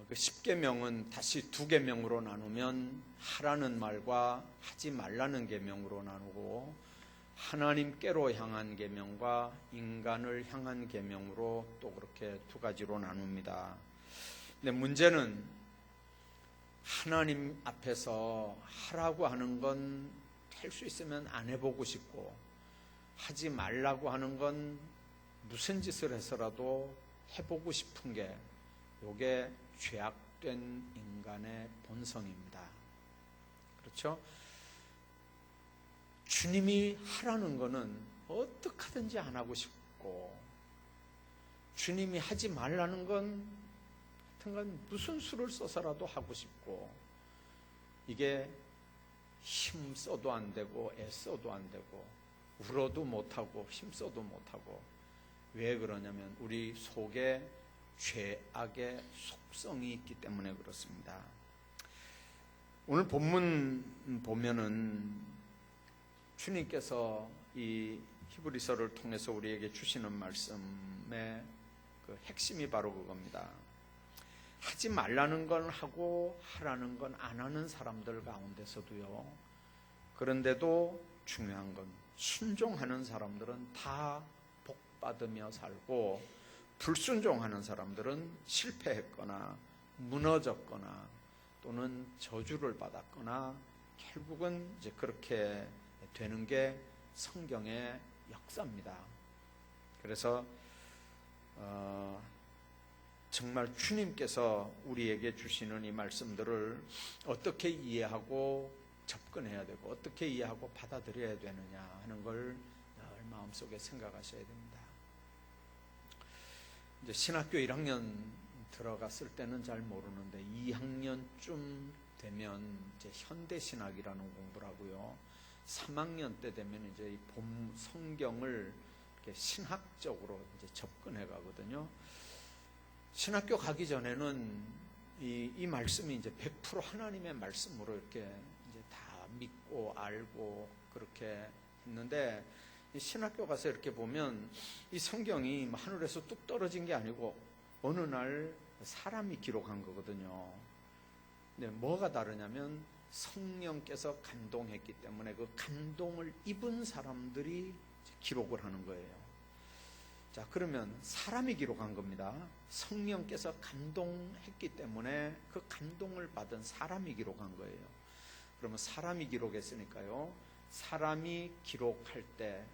그 10계명은 다시 2계명으로 나누면 하라는 말과 하지 말라는 계명으로 나누고, 하나님께로 향한 계명과 인간을 향한 계명으로 또 그렇게 2가지로 나눕니다. 근데 문제는 하나님 앞에서 하라고 하는 건 할 수 있으면 안 해보고 싶고, 하지 말라고 하는 건 무슨 짓을 해서라도 해보고 싶은 게, 요게 죄악된 인간의 본성입니다. 그렇죠? 주님이 하라는 거는 어떻게 하든지 안 하고 싶고, 주님이 하지 말라는 건 하여튼간 무슨 수를 써서라도 하고 싶고, 이게 힘써도 안 되고 애써도 안 되고 울어도 못하고 힘써도 못하고. 왜 그러냐면 우리 속에 죄악의 속성이 있기 때문에 그렇습니다. 오늘 본문 보면은 주님께서 이 히브리서를 통해서 우리에게 주시는 말씀의 그 핵심이 바로 그겁니다. 하지 말라는 건 하고 하라는 건 안 하는 사람들 가운데서도요, 그런데도 중요한 건 순종하는 사람들은 다 복받으며 살고, 불순종하는 사람들은 실패했거나 무너졌거나 또는 저주를 받았거나 결국은 이제 그렇게 되는 게 성경의 역사입니다. 그래서 정말 주님께서 우리에게 주시는 이 말씀들을 어떻게 이해하고 접근해야 되고 어떻게 이해하고 받아들여야 되느냐 하는 걸 늘 마음속에 생각하셔야 됩니다. 이제 신학교 1학년 들어갔을 때는 잘 모르는데 2학년쯤 되면 이제 현대신학이라는 공부를 하고요, 3학년 때 되면 이제 이 본 성경을 이렇게 신학적으로 이제 접근해 가거든요. 신학교 가기 전에는 이 말씀이 이제 100% 하나님의 말씀으로 이렇게 이제 다 믿고 알고 그렇게 했는데, 이 신학교 가서 이렇게 보면 이 성경이 하늘에서 뚝 떨어진 게 아니고 어느 날 사람이 기록한 거거든요. 근데 뭐가 다르냐면 성령께서 감동했기 때문에 그 감동을 입은 사람들이 기록을 하는 거예요. 자, 그러면 사람이 기록한 겁니다. 성령께서 감동했기 때문에 그 감동을 받은 사람이 기록한 거예요. 그러면 사람이 기록했으니까요, 사람이 기록할 때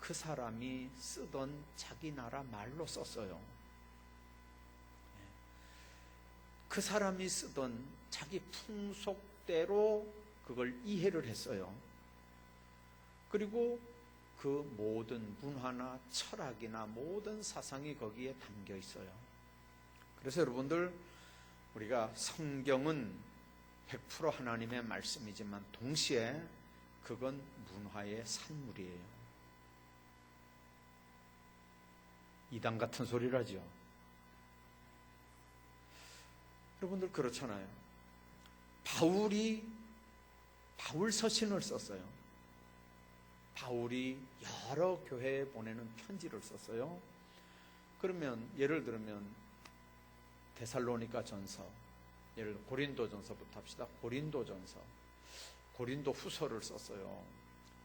그 사람이 쓰던 자기 나라 말로 썼어요. 그 사람이 쓰던 자기 풍속대로 그걸 이해를 했어요. 그리고 그 모든 문화나 철학이나 모든 사상이 거기에 담겨 있어요. 그래서 여러분들, 우리가 성경은 100% 하나님의 말씀이지만 동시에 그건 문화의 산물이에요. 이단 같은 소리를 하죠. 여러분들 그렇잖아요. 바울 서신을 썼어요. 바울이 여러 교회에 보내는 편지를 썼어요. 그러면 예를 들면 데살로니가 전서, 예를 들어 고린도 전서부터 합시다. 고린도 전서, 고린도 후서를 썼어요.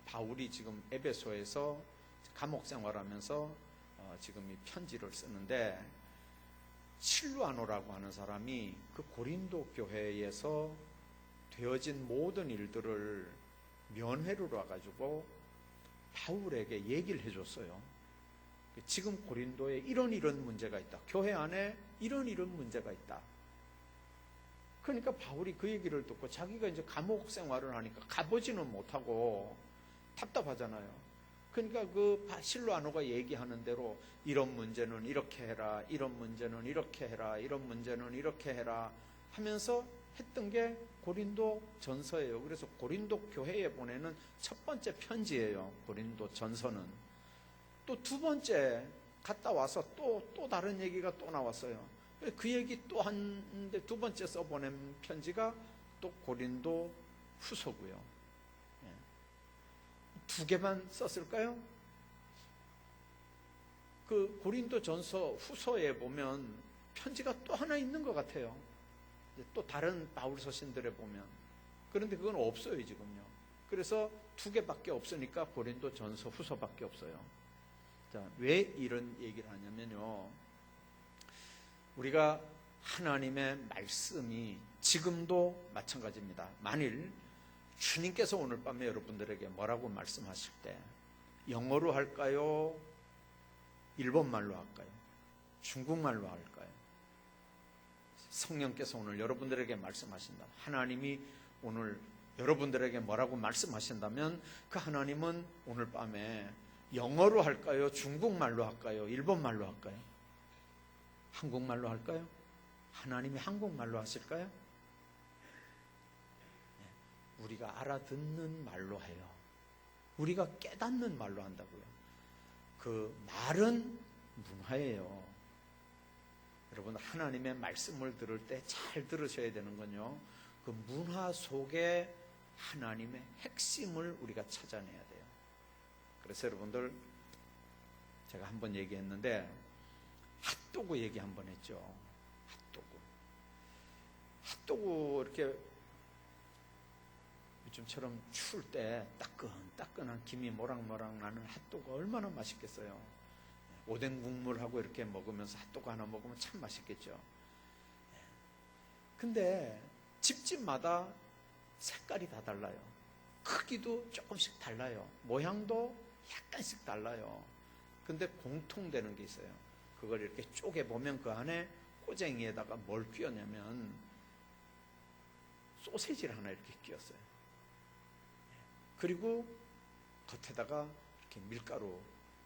바울이 지금 에베소에서 감옥 생활하면서 지금 이 편지를 쓰는데, 실루아노라고 하는 사람이 그 고린도 교회에서 되어진 모든 일들을 면회를 와가지고 바울에게 얘기를 해줬어요. 지금 고린도에 이런 문제가 있다. 교회 안에 이런 문제가 있다. 그러니까 바울이 그 얘기를 듣고 자기가 이제 감옥 생활을 하니까 가보지는 못하고 답답하잖아요. 그러니까 그 실루아노가 얘기하는 대로 이런 문제는 이렇게 해라, 이런 문제는 이렇게 해라, 이런 문제는 이렇게 해라 하면서 했던 게 고린도 전서예요. 그래서 고린도 교회에 보내는 첫 번째 편지예요. 고린도 전서는. 또 두 번째 갔다 와서 또 다른 얘기가 또 나왔어요. 그 얘기 또 하는데 두 번째 써보낸 편지가 또 고린도 후서고요. 두 개만 썼을까요? 그 고린도 전서 후서에 보면 편지가 또 하나 있는 것 같아요. 또 다른 바울 서신들에 보면. 그런데 그건 없어요, 지금요. 그래서 2개밖에 없으니까 고린도 전서 후서밖에 없어요. 자, 왜 이런 얘기를 하냐면요. 우리가 하나님의 말씀이 지금도 마찬가지입니다. 만일 주님께서 오늘 밤에 여러분들에게 뭐라고 말씀하실 때 영어로 할까요? 일본말로 할까요? 중국말로 할까요? 성령께서 오늘 여러분들에게 말씀하신다. 하나님이 오늘 여러분들에게 뭐라고 말씀하신다면 그 하나님은 오늘 밤에 영어로 할까요? 중국말로 할까요? 일본말로 할까요? 한국말로 할까요? 하나님이 한국말로 하실까요? 네, 우리가 알아듣는 말로 해요. 우리가 깨닫는 말로 한다고요. 그 말은 문화예요. 여러분, 하나님의 말씀을 들을 때 잘 들으셔야 되는 건요, 그 문화 속에 하나님의 핵심을 우리가 찾아내야 돼요. 그래서 여러분들, 제가 한번 얘기했는데 핫도그 얘기 한번 했죠. 핫도그 이렇게 요즘처럼 추울 때 따끈따끈한 김이 모락모락 나는 핫도그 얼마나 맛있겠어요. 오뎅 국물하고 이렇게 먹으면서 핫도그 하나 먹으면 참 맛있겠죠. 근데 집집마다 색깔이 다 달라요. 크기도 조금씩 달라요. 모양도 약간씩 달라요. 근데 공통되는 게 있어요. 그걸 이렇게 쪼개보면 그 안에 꼬쟁이에다가 뭘 끼웠냐면 소세지를 하나 이렇게 끼웠어요. 그리고 겉에다가 이렇게 밀가루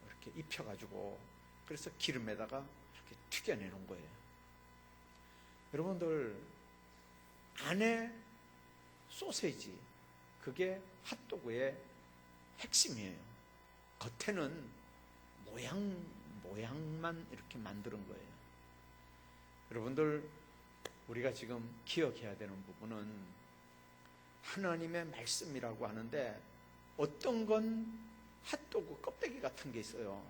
이렇게 입혀가지고 그래서 기름에다가 이렇게 튀겨내는 거예요. 여러분들, 안에 소세지, 그게 핫도그의 핵심이에요. 겉에는 모양만 이렇게 만드는 거예요. 여러분들, 우리가 지금 기억해야 되는 부분은 하나님의 말씀이라고 하는데 어떤 건 핫도그 껍데기 같은 게 있어요.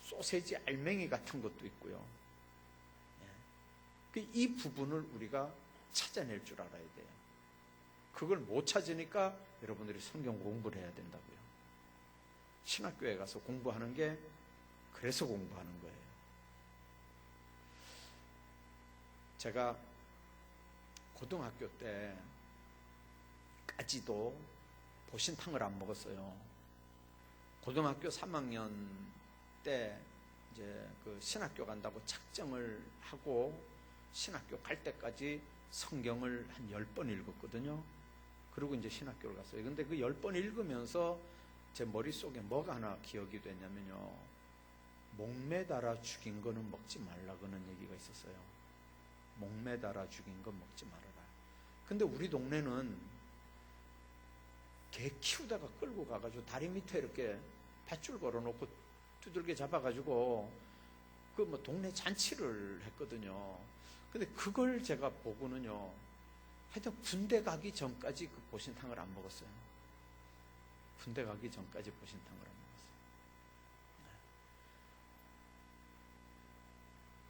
소세지 알맹이 같은 것도 있고요. 이 부분을 우리가 찾아낼 줄 알아야 돼요. 그걸 못 찾으니까 여러분들이 성경 공부를 해야 된다고요. 신학교에 가서 공부하는 게 그래서 공부하는 거예요. 제가 고등학교 때까지도 보신탕을 안 먹었어요. 고등학교 3학년 때 이제 그 신학교 간다고 작정을 하고 신학교 갈 때까지 성경을 한 10번 읽었거든요. 그리고 이제 신학교를 갔어요. 근데 그 10번 읽으면서 제 머릿속에 뭐가 하나 기억이 됐냐면요, 목매달아 죽인 거는 먹지 말라 그런 얘기가 있었어요. 목매달아 죽인 건 먹지 말아라. 근데 우리 동네는 개 키우다가 끌고 가가지고 다리 밑에 이렇게 밧줄 걸어놓고 두들겨 잡아가지고 그 뭐 동네 잔치를 했거든요. 근데 그걸 제가 보고는요, 하여튼 군대 가기 전까지 그 보신탕을 안 먹었어요. 군대 가기 전까지 보신탕을 안 먹었어요.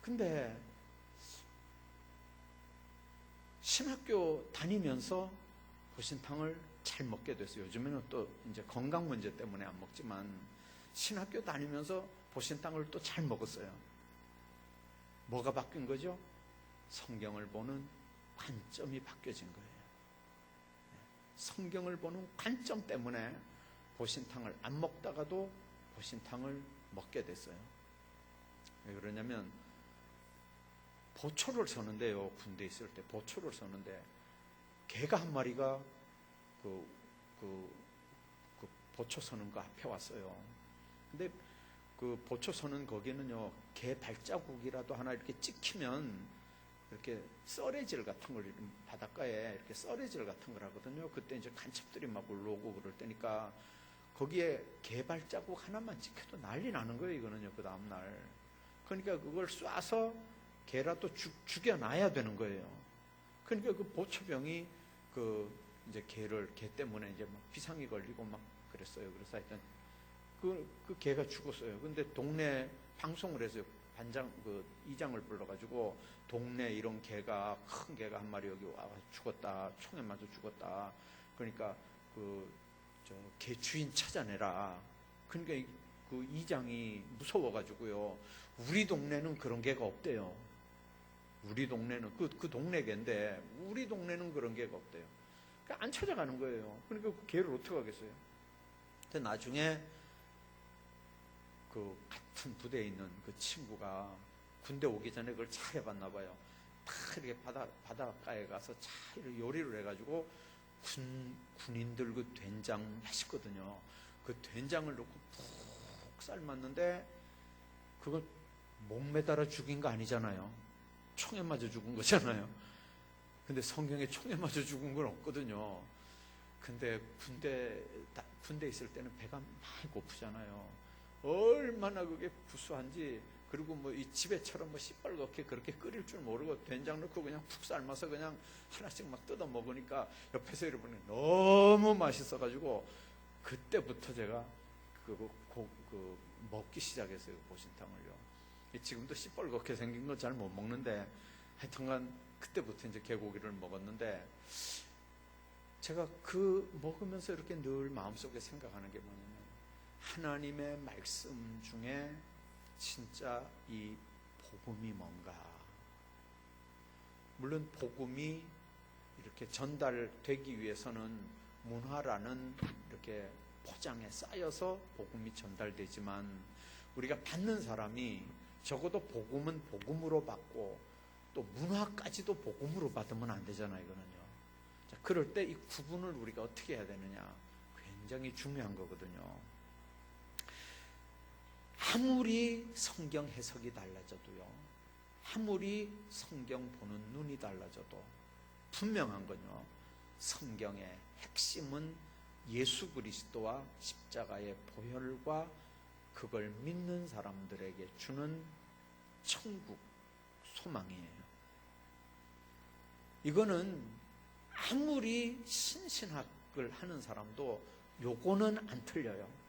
근데 신학교 다니면서 보신탕을 잘 먹게 됐어요. 요즘에는 또 이제 건강 문제 때문에 안 먹지만 신학교 다니면서 보신탕을 또 잘 먹었어요. 뭐가 바뀐 거죠? 성경을 보는 관점이 바뀌어진 거예요. 성경을 보는 관점 때문에 보신탕을 안 먹다가도 보신탕을 먹게 됐어요. 왜 그러냐면 보초를 서는데요, 군대에 있을 때 보초를 서는데 개가 한 마리가 그 보초 서는 거 앞에 왔어요. 근데 그 보초 서는 거기는요, 개 발자국이라도 하나 이렇게 찍히면 이렇게 썰애질 같은 걸 바닷가에 이렇게 썰애질 같은 걸 하거든요. 그때 이제 간첩들이 막 올라오고 그럴 때니까 거기에 개 발자국 하나만 찍혀도 난리 나는 거예요, 이거는요, 그 다음날. 그러니까 그걸 쏴서 개라도 죽여놔야 되는 거예요. 그러니까 그 보초병이 이제 개 때문에 이제 막 비상이 걸리고 막 그랬어요. 그래서 하여튼 그 개가 죽었어요. 근데 동네 방송을 해서 이장을 불러가지고 동네 이런 개가 큰 개가 한 마리 여기 와 죽었다, 총에 맞아 죽었다. 그러니까 개 주인 찾아내라. 그러니까 그 이장이 무서워가지고요. 우리 동네는 그런 개가 없대요. 우리 동네는 그 동네 개인데 우리 동네는 그런 개가 없대요. 그러니까 안 찾아가는 거예요. 그러니까 그 개를 어떻게 하겠어요? 근데 나중에 그 같은 부대에 있는 그 친구가 군대 오기 전에 그걸 잘 해봤나 봐요. 다 이렇게 바닷가에 가서 잘 요리를 해가지고 군인들 그 된장 하시거든요. 그 된장을 넣고 푹 삶았는데 그걸 목 매달아 죽인 거 아니잖아요. 총에 맞아 죽은 거잖아요. 근데 성경에 총에 맞아 죽은 건 없거든요. 근데 군대 있을 때는 배가 많이 고프잖아요. 얼마나 그게 구수한지. 그리고 뭐 이 집에처럼 뭐 시뻘겋게 그렇게 끓일 줄 모르고 된장 넣고 그냥 푹 삶아서 그냥 하나씩 막 뜯어 먹으니까 옆에서 여러분이 너무 맛있어가지고 그때부터 제가 먹기 시작했어요. 보신탕을요. 지금도 시뻘겋게 생긴 거 잘 못 먹는데 하여튼간 그때부터 이제 개고기를 먹었는데 제가 먹으면서 이렇게 늘 마음속에 생각하는 게 뭐냐면 하나님의 말씀 중에 진짜 이 복음이 뭔가. 물론 복음이 이렇게 전달되기 위해서는 문화라는 이렇게 포장에 쌓여서 복음이 전달되지만 우리가 받는 사람이 적어도 복음은 복음으로 받고 또 문화까지도 복음으로 받으면 안 되잖아요. 이거는요. 자, 그럴 때 이 구분을 우리가 어떻게 해야 되느냐 굉장히 중요한 거거든요. 아무리 성경 해석이 달라져도요, 아무리 성경 보는 눈이 달라져도 분명한 건요, 성경의 핵심은 예수 그리스도와 십자가의 보혈과 그걸 믿는 사람들에게 주는 천국 소망이에요. 이거는 아무리 신신학을 하는 사람도 요거는 안 틀려요.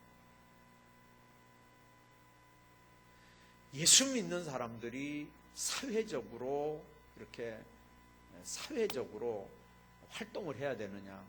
예수 믿는 사람들이 사회적으로 활동을 해야 되느냐,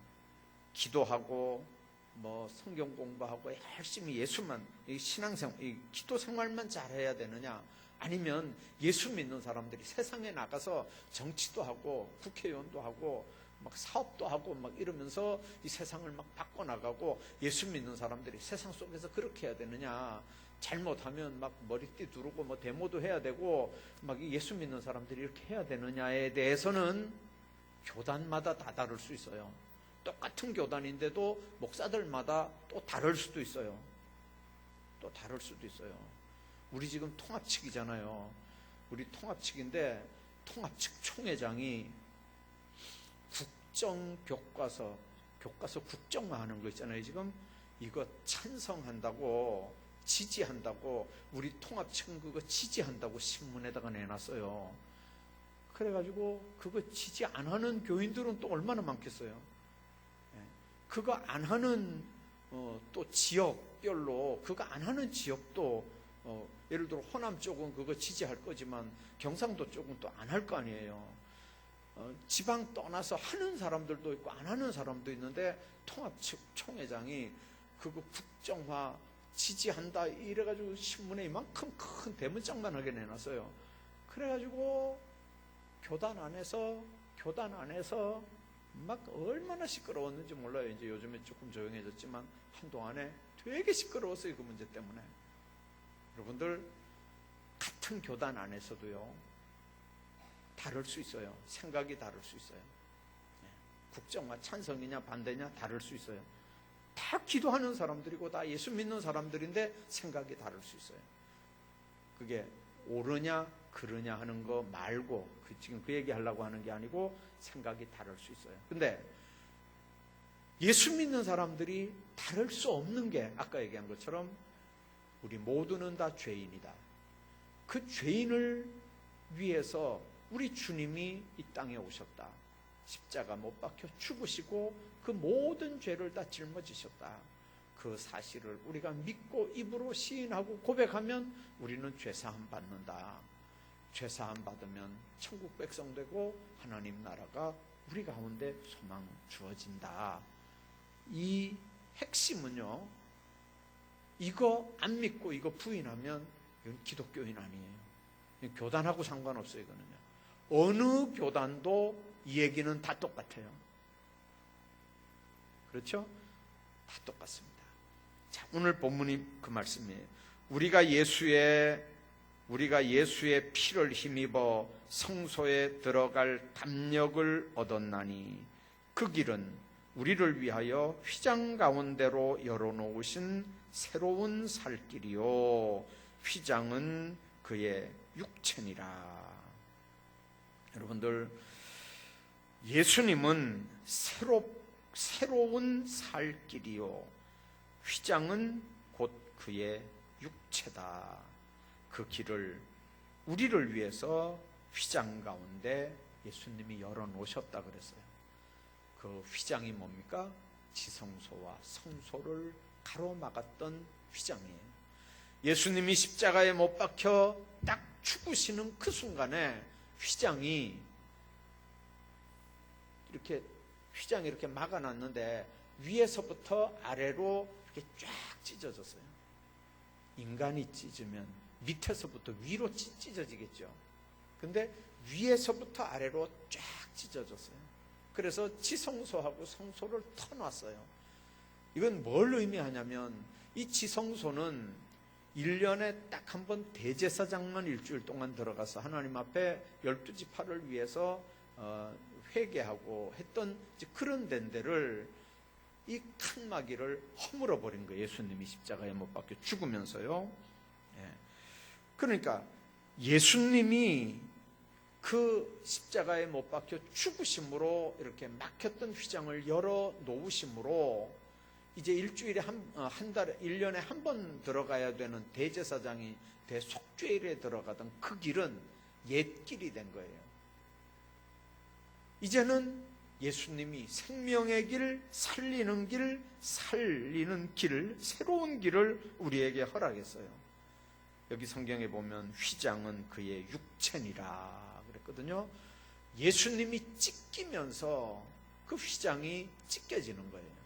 기도하고 뭐 성경 공부하고 열심히 예수만 신앙생활, 기도 생활만 잘해야 되느냐, 아니면 예수 믿는 사람들이 세상에 나가서 정치도 하고 국회의원도 하고 막 사업도 하고 막 이러면서 이 세상을 막 바꿔나가고 예수 믿는 사람들이 세상 속에서 그렇게 해야 되느냐, 잘못하면 막 머리띠 두르고 뭐 데모도 해야 되고 막 예수 믿는 사람들이 이렇게 해야 되느냐에 대해서는 교단마다 다 다를 수 있어요. 똑같은 교단인데도 목사들마다 또 다를 수도 있어요. 또 다를 수도 있어요. 우리 지금 통합측이잖아요. 우리 통합측인데 통합측 총회장이 국정교과서 국정화하는 거 있잖아요. 지금 이거 찬성한다고, 지지한다고, 우리 통합측은 그거 지지한다고 신문에다가 내놨어요. 그래가지고 그거 지지 안 하는 교인들은 또 얼마나 많겠어요. 그거 안 하는 또 지역별로 그거 안 하는 지역도 예를 들어 호남 쪽은 그거 지지할 거지만 경상도 쪽은 또 안 할 거 아니에요. 지방 떠나서 하는 사람들도 있고 안 하는 사람도 있는데 통합측 총회장이 그거 국정화 지지한다 이래가지고 신문에 이만큼 큰 대문짝만 하게 내놨어요. 그래가지고 교단 안에서 막 얼마나 시끄러웠는지 몰라요. 이제 요즘에 조금 조용해졌지만 한동안에 되게 시끄러웠어요. 그 문제 때문에. 여러분들 같은 교단 안에서도요 다를 수 있어요. 생각이 다를 수 있어요. 국정화 찬성이냐 반대냐 다를 수 있어요. 다 기도하는 사람들이고 다 예수 믿는 사람들인데 생각이 다를 수 있어요. 그게 옳으냐 그르냐 하는 거 말고 지금 그 얘기 하려고 하는 게 아니고 생각이 다를 수 있어요. 근데 예수 믿는 사람들이 다를 수 없는 게 아까 얘기한 것처럼 우리 모두는 다 죄인이다. 그 죄인을 위해서 우리 주님이 이 땅에 오셨다. 십자가 못 박혀 죽으시고 그 모든 죄를 다 짊어지셨다. 그 사실을 우리가 믿고 입으로 시인하고 고백하면 우리는 죄사함 받는다. 죄사함 받으면 천국 백성 되고 하나님 나라가 우리 가운데 소망 주어진다. 이 핵심은요, 이거 안 믿고 이거 부인하면 이건 기독교인 아니에요. 교단하고 상관없어요. 이거는요, 어느 교단도 이 얘기는 다 똑같아요. 그렇죠? 다 똑같습니다. 자, 오늘 본문이 그 말씀이에요. 우리가 예수의 피를 힘입어 성소에 들어갈 담력을 얻었나니 그 길은 우리를 위하여 휘장 가운데로 열어놓으신 새로운 살 길이요 휘장은 그의 육체니라. 여러분들, 예수님은 새로운 살 길이요 휘장은 곧 그의 육체다. 그 길을 우리를 위해서 휘장 가운데 예수님이 열어놓으셨다 그랬어요. 그 휘장이 뭡니까? 지성소와 성소를 가로막았던 휘장이에요. 예수님이 십자가에 못 박혀 딱 죽으시는 그 순간에 휘장이 이렇게 막아놨는데 위에서부터 아래로 이렇게 쫙 찢어졌어요. 인간이 찢으면 밑에서부터 위로 찢어지겠죠. 근데 위에서부터 아래로 쫙 찢어졌어요. 그래서 지성소하고 성소를 터놨어요. 이건 뭘 의미하냐면 이 지성소는 1년에 딱 한 번 대제사장만 일주일 동안 들어가서 하나님 앞에 12지파를 위해서 회개하고 했던 그런 데를 이 칸막이를 허물어 버린 거예요. 예수님이 십자가에 못 박혀 죽으면서요. 그러니까 예수님이 그 십자가에 못 박혀 죽으심으로 이렇게 막혔던 휘장을 열어 놓으심으로 이제 일주일에 한 달에 1년에 한 번 들어가야 되는 대제사장이 대속죄일에 들어가던 그 길은 옛길이 된 거예요. 이제는 예수님이 생명의 길, 살리는 길, 새로운 길을 우리에게 허락했어요. 여기 성경에 보면 휘장은 그의 육체니라 그랬거든요. 예수님이 찢기면서 그 휘장이 찢겨지는 거예요.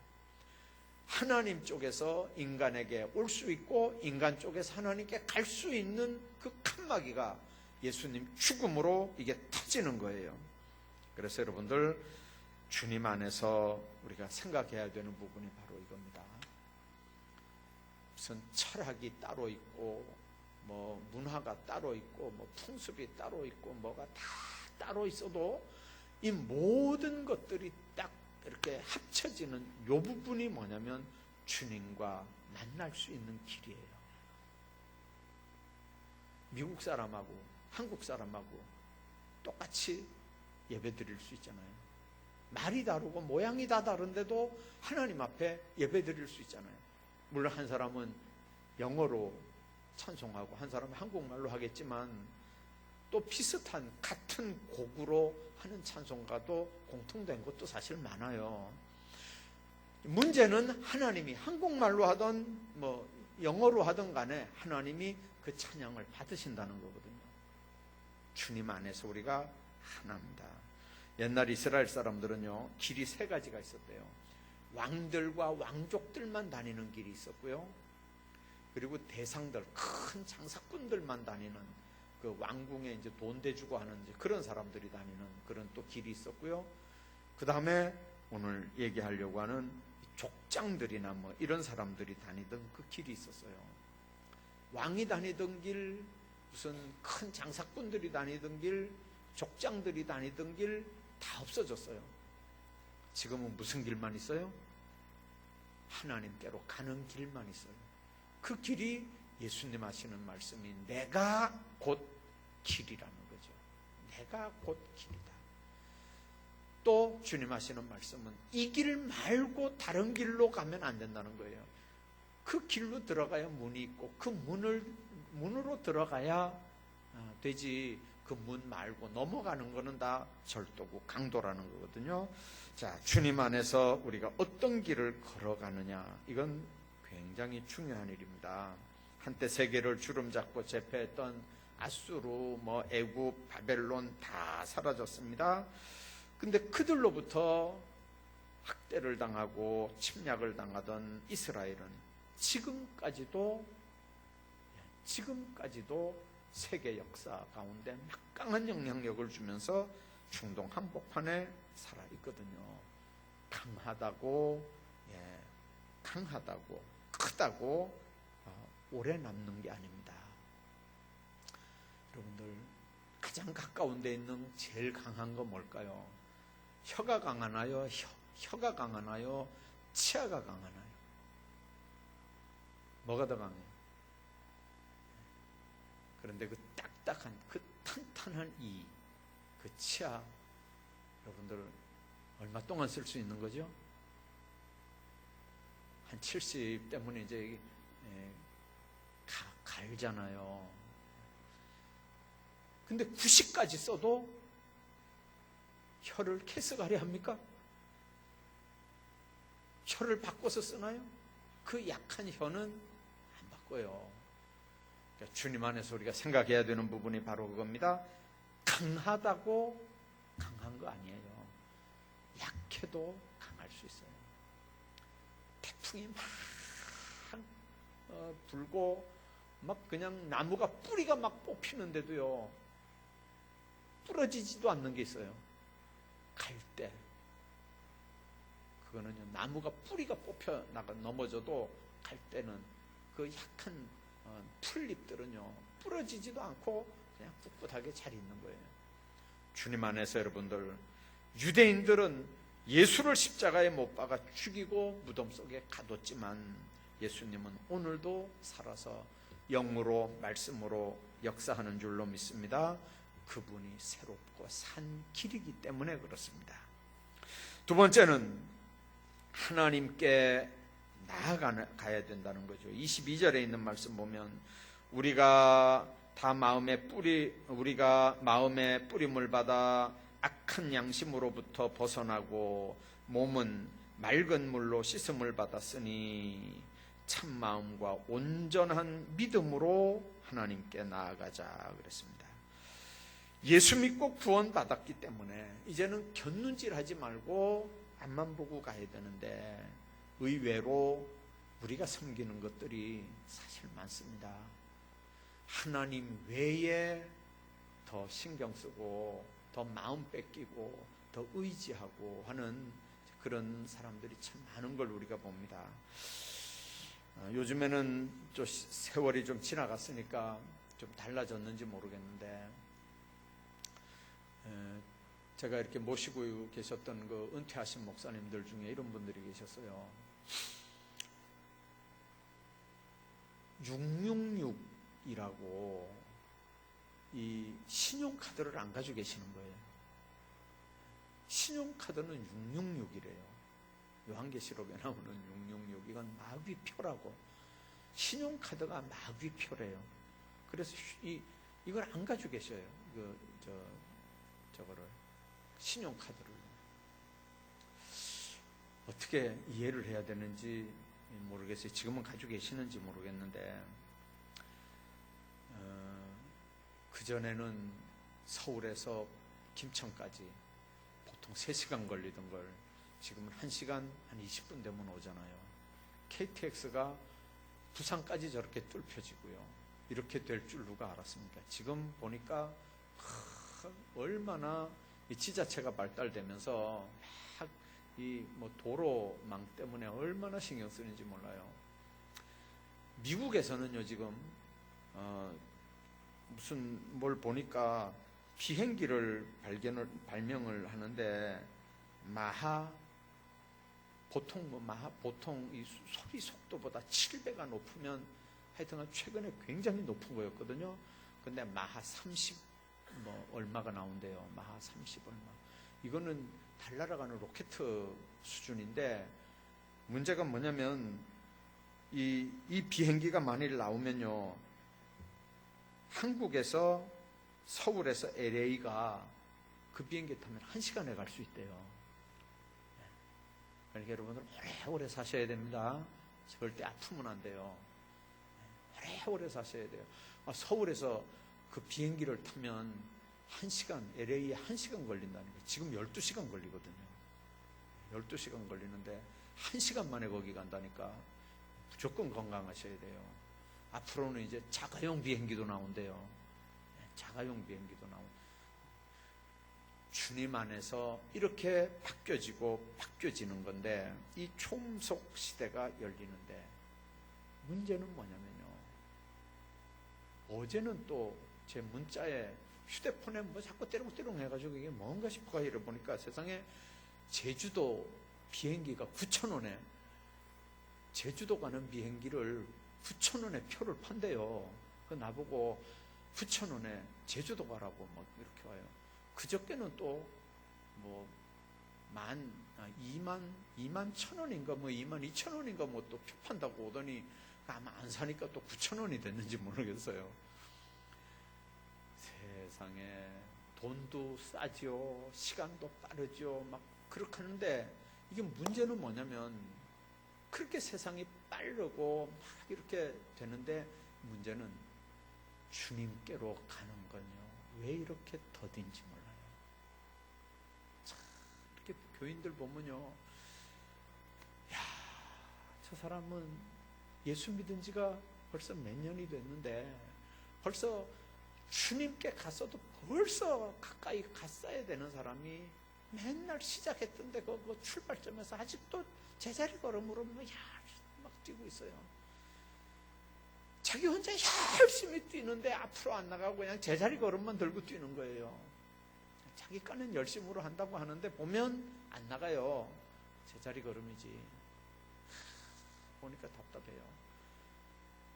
하나님 쪽에서 인간에게 올 수 있고 인간 쪽에서 하나님께 갈 수 있는 그 칸막이가 예수님 죽음으로 이게 터지는 거예요. 그래서 여러분들, 주님 안에서 우리가 생각해야 되는 부분이 바로 이겁니다. 무슨 철학이 따로 있고 뭐 문화가 따로 있고 뭐 풍습이 따로 있고 뭐가 다 따로 있어도 이 모든 것들이 딱 이렇게 합쳐지는 요 부분이 뭐냐면 주님과 만날 수 있는 길이에요. 미국 사람하고 한국 사람하고 똑같이 예배 드릴 수 있잖아요. 말이 다르고 모양이 다 다른데도 하나님 앞에 예배 드릴 수 있잖아요. 물론 한 사람은 영어로 찬송하고 한 사람은 한국말로 하겠지만 또 비슷한 같은 곡으로 하는 찬송가도 공통된 것도 사실 많아요. 문제는 하나님이 한국말로 하든 뭐 영어로 하든 간에 하나님이 그 찬양을 받으신다는 거거든요. 주님 안에서 우리가 하나입니다. 옛날 이스라엘 사람들은요, 길이 3가지가 있었대요. 왕들과 왕족들만 다니는 길이 있었고요, 그리고 대상들, 큰 장사꾼들만 다니는 그 왕궁에 이제 돈 대주고 하는 그런 사람들이 다니는 그런 또 길이 있었고요. 그 다음에 오늘 얘기하려고 하는 족장들이나 뭐 이런 사람들이 다니던 그 길이 있었어요. 왕이 다니던 길, 무슨 큰 장사꾼들이 다니던 길, 족장들이 다니던 길 다 없어졌어요. 지금은 무슨 길만 있어요? 하나님께로 가는 길만 있어요. 그 길이 예수님 하시는 말씀이 내가 곧 길이라는 거죠. 내가 곧 길이다. 또 주님 하시는 말씀은 이 길 말고 다른 길로 가면 안 된다는 거예요. 그 길로 들어가야 문이 있고 그 문으로 들어가야 되지, 그 문 말고 넘어가는 거는 다 절도고 강도라는 거거든요. 자, 주님 안에서 우리가 어떤 길을 걸어가느냐, 이건 굉장히 중요한 일입니다. 한때 세계를 주름잡고 제패했던 아수르, 애굽, 바벨론 다 사라졌습니다. 근데 그들로부터 학대를 당하고 침략을 당하던 이스라엘은 지금까지도 세계 역사 가운데 막강한 영향력을 주면서 중동 한복판에 살아 있거든요. 강하다고 크다고 오래 남는 게 아닙니다. 여러분들, 가장 가까운 데 있는 제일 강한 거 뭘까요? 혀가 강하나요? 혀가 강하나요? 치아가 강하나요? 뭐가 더 강해요? 그런데 그 딱딱한, 그 탄탄한 그 치아, 여러분들 얼마 동안 쓸 수 있는 거죠? 한 70 때문에 이제 갈잖아요. 근데 90까지 써도 혀를 캐스가리 합니까? 혀를 바꿔서 쓰나요? 그 약한 혀는 안 바꿔요. 그러니까 주님 안에서 우리가 생각해야 되는 부분이 바로 그겁니다. 강하다고 강한 거 아니에요. 약해도 강할 수 있어요. 태풍이 막 불고 막 그냥 나무가 뿌리가 막 뽑히는데도요, 부러지지도 않는 게 있어요. 갈대. 그거는요, 나무가 뿌리가 뽑혀 나가 넘어져도 갈대는 그 약한 풀잎들은요 부러지지도 않고 그냥 꿋꿋하게 잘 있는 거예요. 주님 안에서 여러분들, 유대인들은 예수를 십자가에 못 박아 죽이고 무덤 속에 가뒀지만 예수님은 오늘도 살아서 영으로 말씀으로 역사하는 줄로 믿습니다. 그분이 새롭고 산 길이기 때문에 그렇습니다. 두 번째는 하나님께 나아가야 된다는 거죠. 22절에 있는 말씀 보면 우리가 마음의 뿌림을 받아 악한 양심으로부터 벗어나고 몸은 맑은 물로 씻음을 받았으니 참 마음과 온전한 믿음으로 하나님께 나아가자 그랬습니다. 예수 믿고 구원 받았기 때문에 이제는 곁눈질하지 말고 앞만 보고 가야 되는데 의외로 우리가 섬기는 것들이 사실 많습니다. 하나님 외에 더 신경 쓰고 더 마음 뺏기고 더 의지하고 하는 그런 사람들이 참 많은 걸 우리가 봅니다. 요즘에는 좀 세월이 좀 지나갔으니까 좀 달라졌는지 모르겠는데, 제가 이렇게 모시고 계셨던 그 은퇴하신 목사님들 중에 이런 분들이 계셨어요. 666이라고 이 신용카드를 안 가지고 계시는 거예요. 신용카드는 666이래요. 요한계시록에 나오는 666, 이건 마귀표라고. 신용카드가 마귀표래요. 그래서 이걸 안 가지고 계셔요. 저거를, 신용카드를. 어떻게 이해를 해야 되는지 모르겠어요. 지금은 가지고 계시는지 모르겠는데, 그전에는 서울에서 김천까지 보통 3시간 걸리던 걸 지금은 1시간 한 20분 되면 오잖아요. KTX가 부산까지 저렇게 뚫혀지고요. 이렇게 될 줄 누가 알았습니까? 지금 보니까 얼마나 이 지자체가 발달되면서 막 이 도로망 때문에 얼마나 신경 쓰는지 몰라요. 미국에서는요 지금 무슨 뭘 보니까 비행기를 발명을 하는데 보통 이 소리 속도보다 7배가 높으면 하여튼 최근에 굉장히 높은 거였거든요. 근데 마하 30 얼마가 나온대요. 마하 30 얼마. 이거는 달 날아가는 로켓 수준인데, 문제가 뭐냐면 이 비행기가 만일 나오면요, 한국에서 서울에서 LA가 그 비행기 타면 1시간에 갈 수 있대요. 그러니까 여러분들 오래오래 사셔야 됩니다. 절대 아프면 안 돼요. 오래오래 사셔야 돼요. 서울에서 그 비행기를 타면 1시간, LA에 1시간 걸린다는 거예요. 지금 12시간 걸리거든요. 12시간 걸리는데 1시간 만에 거기 간다니까 무조건 건강하셔야 돼요. 앞으로는 이제 자가용 비행기도 나온대요. 자가용 비행기도 나온대요. 주님 안에서 이렇게 바뀌어지는 건데, 이 총속 시대가 열리는데, 문제는 뭐냐면요, 어제는 또 제 문자에 휴대폰에 뭐 자꾸 떼롱떼롱 해가지고 이게 뭔가 싶어가 이러보니까 세상에 제주도 비행기가 9,000원에, 제주도 가는 비행기를 9,000원에 표를 판대요. 그 나보고 9,000원에 제주도 가라고 막 이렇게 와요. 그저께는 또 뭐 2만 1,000원인가 뭐 2만 2,000원인가 뭐 또 표 판다고 오더니 아마 안 사니까 또 9,000원이 됐는지 모르겠어요. 세상에 돈도 싸죠, 시간도 빠르죠, 막 그렇게 하는데, 이게 문제는 뭐냐면 그렇게 세상이 빠르고 막 이렇게 되는데, 문제는 주님께로 가는 건요, 왜 이렇게 더딘지 몰라요. 참, 이렇게 교인들 보면요, 야, 저 사람은 예수 믿은 지가 벌써 몇 년이 됐는데 벌써 주님께 갔어도 벌써 가까이 갔어야 되는 사람이 맨날 시작했던데 그 출발점에서 아직도 제자리 걸음으로 막 뛰고 있어요. 자기 혼자 열심히 뛰는데 앞으로 안 나가고 그냥 제자리 걸음만 들고 뛰는 거예요. 자기 까는 열심으로 한다고 하는데 보면 안 나가요. 제자리 걸음이지. 보니까 답답해요.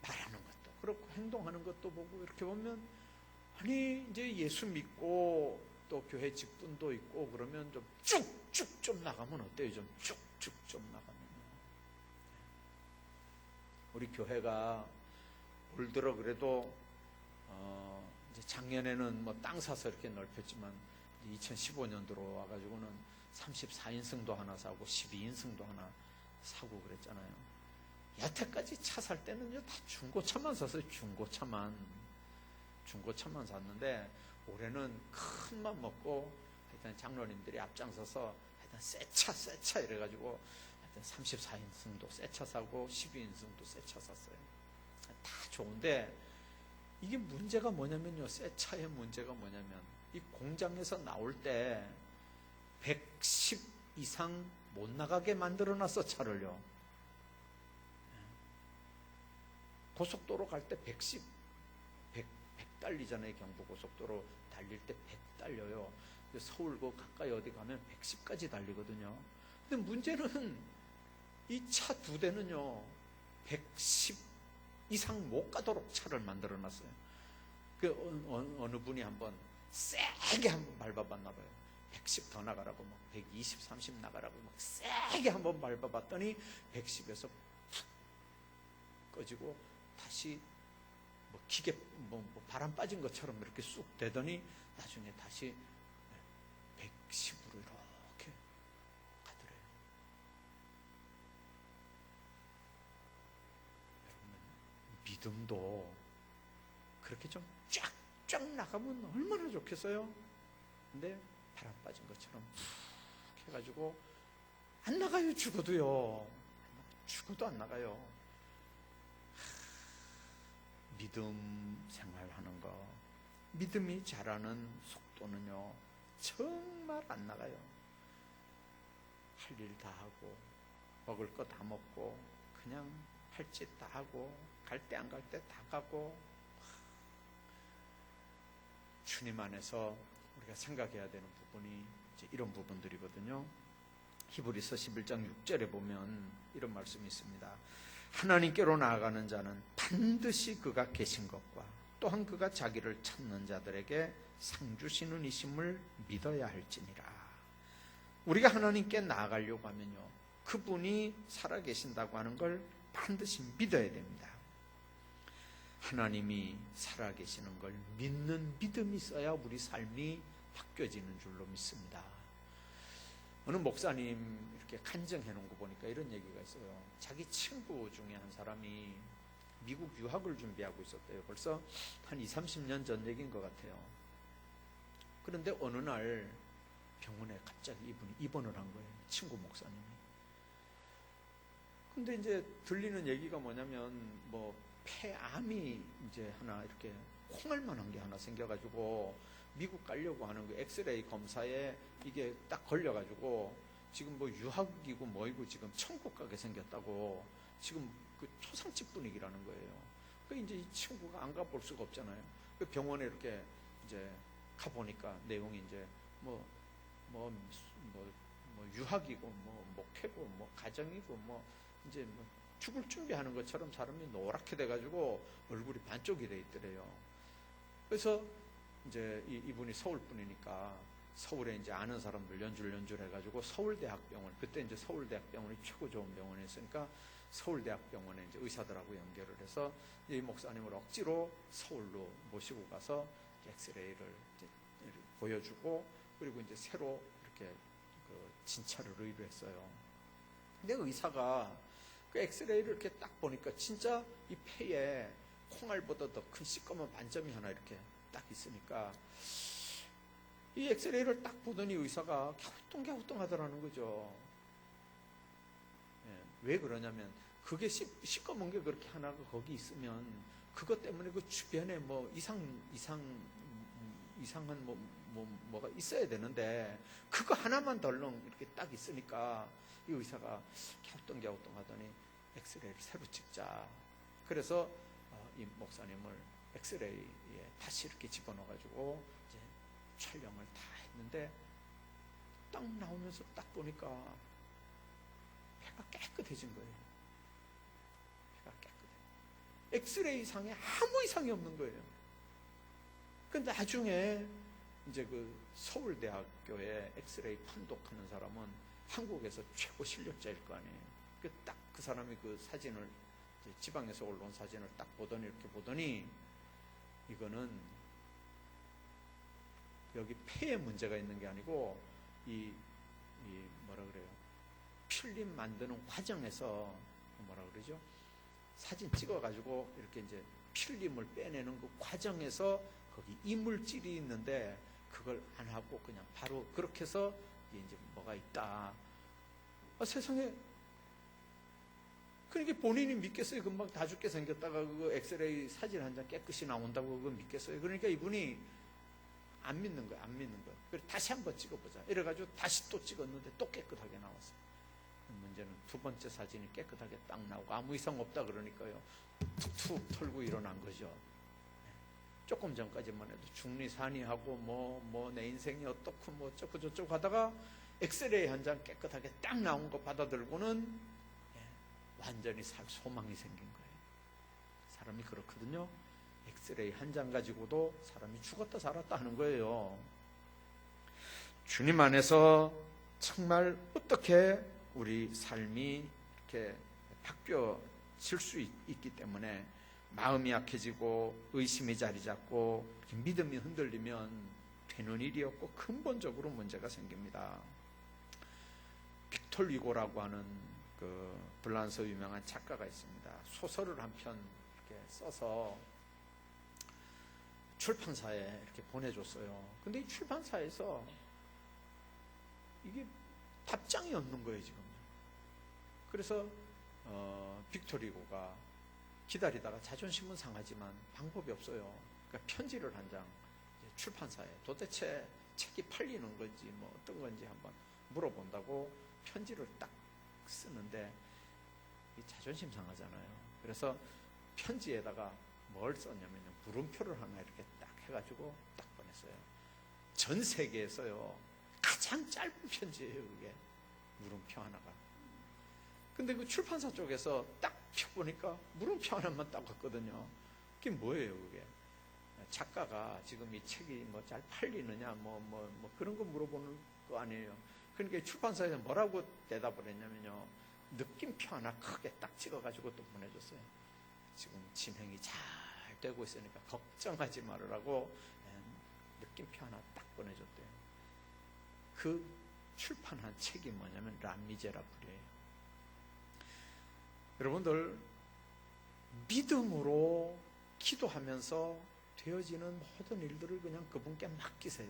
말하는 것도 그렇고 행동하는 것도 보고 이렇게 보면, 아니 이제 예수 믿고 또 교회 직분도 있고 그러면 좀 쭉쭉 좀 나가면 어때요? 좀 쭉쭉 좀 나가면요. 우리 교회가 올 들어 그래도 이제 작년에는 뭐 땅 사서 이렇게 넓혔지만 2015년도로 와가지고는 34인승도 하나 사고 12인승도 하나 사고 그랬잖아요. 여태까지 차 살 때는요 다 중고차만 샀어요. 중고차만 샀는데 올해는 큰 맘 먹고 하여튼 장로님들이 앞장서서 하여튼 새 차 이래가지고 하여튼 34인승도 새 차 사고 12인승도 새 차 샀어요. 다 좋은데 이게 문제가 뭐냐면요, 새 차의 문제가 뭐냐면 이 공장에서 나올 때 110 이상 못 나가게 만들어놨어, 차를요. 고속도로 갈 때 110, 100 달리잖아요. 경부고속도로 달릴 때 100 달려요. 서울 그 가까이 어디 가면 110까지 달리거든요. 근데 문제는 이 차 두 대는요 110 이상 못 가도록 차를 만들어 놨어요. 그 어느 분이 한번 세게 한번 밟아봤나 봐요. 110 더 나가라고 막 120, 30 나가라고 막 세게 한번 밟아봤더니 110에서 푹 꺼지고 다시 뭐 기계 뭐 바람 빠진 것처럼 이렇게 쑥 되더니 나중에 다시 110으로 이렇게 가더래요. 여러분, 믿음도 그렇게 좀 쫙쫙 나가면 얼마나 좋겠어요. 근데 바람 빠진 것처럼 푹 해가지고 안 나가요. 죽어도요. 죽어도 안 나가요. 믿음 생활하는 거, 믿음이 자라는 속도는요 정말 안 나가요. 할 일 다 하고 먹을 거 다 먹고 그냥 할 짓 다 하고 갈 때 안 갈 때 다 가고, 주님 안에서 우리가 생각해야 되는 부분이 이제 이런 부분들이거든요. 히브리서 11장 6절에 보면 이런 말씀이 있습니다. 하나님께로 나아가는 자는 반드시 그가 계신 것과 또한 그가 자기를 찾는 자들에게 상 주시는 이심을 믿어야 할지니라. 우리가 하나님께 나아가려고 하면요 그분이 살아계신다고 하는 걸 반드시 믿어야 됩니다. 하나님이 살아계시는 걸 믿는 믿음이 있어야 우리 삶이 바뀌어지는 줄로 믿습니다. 어느 목사님 이렇게 간증해 놓은 거 보니까 이런 얘기가 있어요. 자기 친구 중에 한 사람이 미국 유학을 준비하고 있었대요. 벌써 한 20, 30년 전 얘기인 것 같아요. 그런데 어느 날 병원에 갑자기 이분이 입원을 한 거예요. 친구 목사님이. 근데 이제 들리는 얘기가 뭐냐면 뭐 폐암이 이제 하나 이렇게 콩알 만한 게 하나 생겨가지고 미국 가려고 하는 그 엑스레이 검사에 이게 딱 걸려가지고 지금 뭐 유학이고 뭐이고 지금 천국 가게 생겼다고 지금 그 초상집 분위기라는 거예요. 그 이제 이 친구가 안 가볼 수가 없잖아요. 그 병원에 이렇게 이제 가보니까 내용이 이제 뭐 유학이고 뭐 목회고 뭐 가정이고 뭐 이제 뭐 죽을 준비하는 것처럼 사람이 노랗게 돼가지고 얼굴이 반쪽이 돼 있더래요. 그래서 이제 이분이 서울 분이니까 서울에 이제 아는 사람들 연줄 해가지고 서울대학병원, 그때 이제 서울대학병원이 최고 좋은 병원이었으니까 서울대학병원에 이제 의사들하고 연결을 해서 이 목사님을 억지로 서울로 모시고 가서 엑스레이를 이제 보여주고 그리고 이제 새로 이렇게 그 진찰을 의뢰했어요. 근데 의사가 그 엑스레이를 이렇게 딱 보니까 진짜 이 폐에 콩알보다 더 큰 시꺼먼 반점이 하나 이렇게 딱 있으니까 이 엑스레이를 딱 보더니 의사가 갸우뚱하더라는 거죠. 예, 왜 그러냐면 그게 시꺼먼 게 그렇게 하나가 거기 있으면 그것 때문에 그 주변에 뭐 이상한 뭐가 있어야 되는데 그거 하나만 덜렁 이렇게 딱 있으니까 이 의사가 갸우뚱하더니 엑스레이를 새로 찍자. 그래서 이 목사님을 엑스레이에 다시 이렇게 집어넣어가지고 이제 촬영을 다 했는데 딱 나오면서 딱 보니까 폐가 깨끗해진 거예요. 폐가 깨끗해. 엑스레이 상에 아무 이상이 없는 거예요. 근데 나중에 이제 그 서울대학교에 엑스레이 판독하는 사람은 한국에서 최고 실력자일 거 아니에요. 딱 그 사람이 그 사진을 지방에서 올라온 사진을 딱 보더니 이렇게 보더니 이거는 여기 폐에 문제가 있는 게 아니고 이 뭐라 그래요? 필름 만드는 과정에서 뭐라 그러죠? 사진 찍어가지고 이렇게 이제 필름을 빼내는 그 과정에서 거기 이물질이 있는데 그걸 안 하고 그냥 바로 그렇게 해서 이제 뭐가 있다. 세상에 그러니까 본인이 믿겠어요? 금방 다 죽게 생겼다가 그 엑스레이 사진 한 장 깨끗이 나온다고 그거 믿겠어요? 그러니까 이분이 안 믿는 거예요. 그래서 다시 한번 찍어보자. 이래가지고 다시 또 찍었는데 또 깨끗하게 나왔어요. 문제는 두 번째 사진이 깨끗하게 딱 나오고 아무 이상 없다 그러니까요. 툭툭 털고 일어난 거죠. 조금 전까지만 해도 중리산이하고 뭐 내 인생이 어떻고 뭐 어쩌고 저쩌고 하다가 엑스레이 한 장 깨끗하게 딱 나온 거 받아들고는 완전히 소망이 생긴 거예요. 사람이 그렇거든요. 엑스레이 한 장 가지고도 사람이 죽었다 살았다 하는 거예요. 주님 안에서 정말 어떻게 우리 삶이 이렇게 바뀌어질 수 있기 때문에 마음이 약해지고 의심이 자리 잡고 믿음이 흔들리면 되는 일이 없고 근본적으로 문제가 생깁니다. 빅톨 위고라고 하는 그 불란서 유명한 작가가 있습니다. 소설을 한 편 이렇게 써서 출판사에 이렇게 보내줬어요. 근데 이 출판사에서 이게 답장이 없는 거예요, 지금. 그래서 빅톨 위고가 기다리다가 자존심은 상하지만 방법이 없어요. 그러니까 편지를 한 장 출판사에 도대체 책이 팔리는 건지 뭐 어떤 건지 한번 물어본다고 편지를 딱 쓰는데 이 자존심 상하잖아요. 그래서 편지에다가 뭘 썼냐면요. 물음표를 하나 이렇게 딱 해가지고 딱 보냈어요. 전 세계에서요. 가장 짧은 편지예요, 그게. 물음표 하나가. 근데 그 출판사 쪽에서 딱 펴보니까 물음표 하나만 딱 왔거든요. 그게 뭐예요, 그게? 작가가 지금 이 책이 뭐 잘 팔리느냐, 뭐 그런 거 물어보는 거 아니에요. 그러니까 출판사에서 뭐라고 대답을 했냐면요. 느낌표 하나 크게 딱 찍어가지고 또 보내줬어요. 지금 진행이 잘 되고 있으니까 걱정하지 말으라고 느낌표 하나 딱 보내줬대요. 그 출판한 책이 뭐냐면 라미제라블이에요. 여러분들, 믿음으로 기도하면서 되어지는 모든 일들을 그냥 그분께 맡기세요.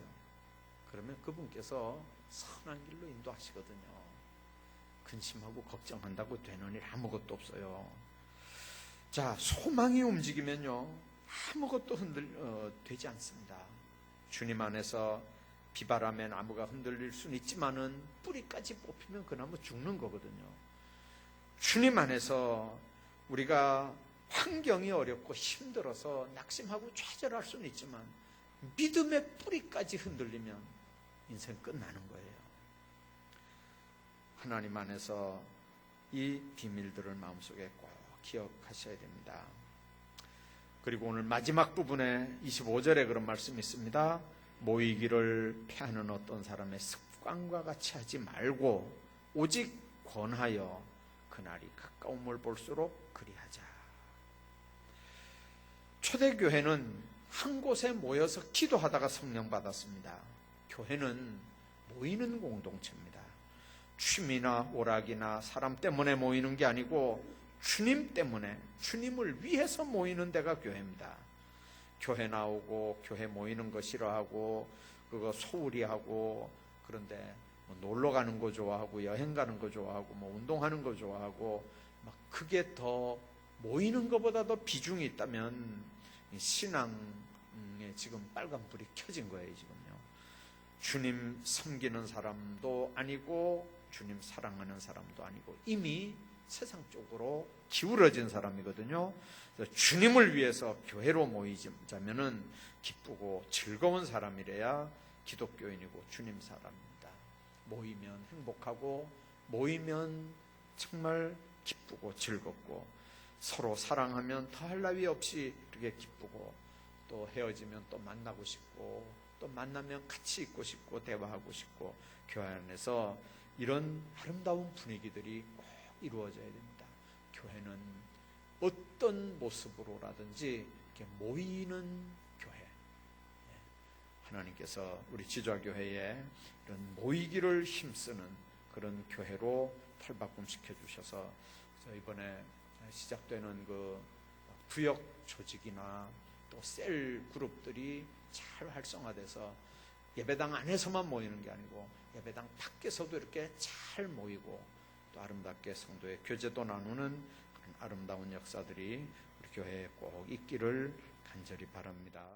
그러면 그분께서 선한 길로 인도하시거든요. 근심하고 걱정한다고 되는 일 아무것도 없어요. 자, 소망이 움직이면요, 아무것도 되지 않습니다. 주님 안에서 비바람에 나무가 흔들릴 수는 있지만은 뿌리까지 뽑히면 그 나무 죽는 거거든요. 주님 안에서 우리가 환경이 어렵고 힘들어서 낙심하고 좌절할 수는 있지만 믿음의 뿌리까지 흔들리면 인생 끝나는 거예요. 하나님 안에서 이 비밀들을 마음속에 꼭 기억하셔야 됩니다. 그리고 오늘 마지막 부분에 25절에 그런 말씀이 있습니다. 모이기를 피하는 어떤 사람의 습관과 같이 하지 말고 오직 권하여 그날이 가까움을 볼수록 그리하자. 초대교회는 한 곳에 모여서 기도하다가 성령 받았습니다. 교회는 모이는 공동체입니다. 취미나 오락이나 사람 때문에 모이는 게 아니고 주님 때문에, 주님을 위해서 모이는 데가 교회입니다. 교회 나오고 교회 모이는 거 싫어하고 그거 소홀히 하고, 그런데 뭐 놀러 가는 거 좋아하고 여행 가는 거 좋아하고 뭐 운동하는 거 좋아하고 막 그게 더 모이는 것보다 더 비중이 있다면 신앙에 지금 빨간불이 켜진 거예요. 지금요. 주님 섬기는 사람도 아니고 주님 사랑하는 사람도 아니고 이미 세상 쪽으로 기울어진 사람이거든요. 그래서 주님을 위해서 교회로 모이자면은 기쁘고 즐거운 사람이래야 기독교인이고 주님 사람입니다. 모이면 행복하고 모이면 정말 기쁘고 즐겁고 서로 사랑하면 더할 나위 없이 이렇게 기쁘고, 또 헤어지면 또 만나고 싶고 또 만나면 같이 있고 싶고 대화하고 싶고, 교회 안에서 이런 아름다운 분위기들이 꼭 이루어져야 됩니다. 교회는 어떤 모습으로라든지 이렇게 모이는 교회, 하나님께서 우리 지좌교회에 이런 모이기를 힘쓰는 그런 교회로 탈바꿈시켜 주셔서 이번에 시작되는 그 부역 조직이나 또 셀 그룹들이 잘 활성화돼서 예배당 안에서만 모이는 게 아니고 예배당 밖에서도 이렇게 잘 모이고 또 아름답게 성도의 교제도 나누는 그런 아름다운 역사들이 우리 교회에 꼭 있기를 간절히 바랍니다.